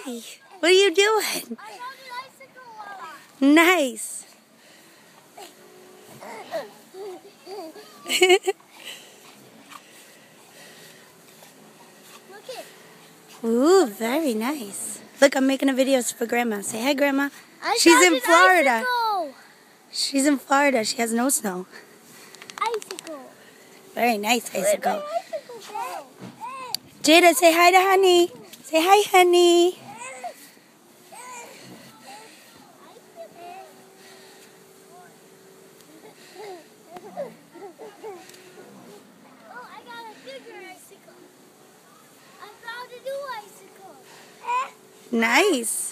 Hi. What are you doing? I found an icicle. Nice. Look it. Ooh, very nice. Look, I'm making a video for Grandma. Say hi, Grandma. I She's found in an Florida. Icicle. She's in Florida. She has no snow. Icicle. Very nice icicle. Icicle go? Jada, say hi to Honey. Say hi, Honey. Oh, I got a bigger icicle. I found a new icicle. Nice.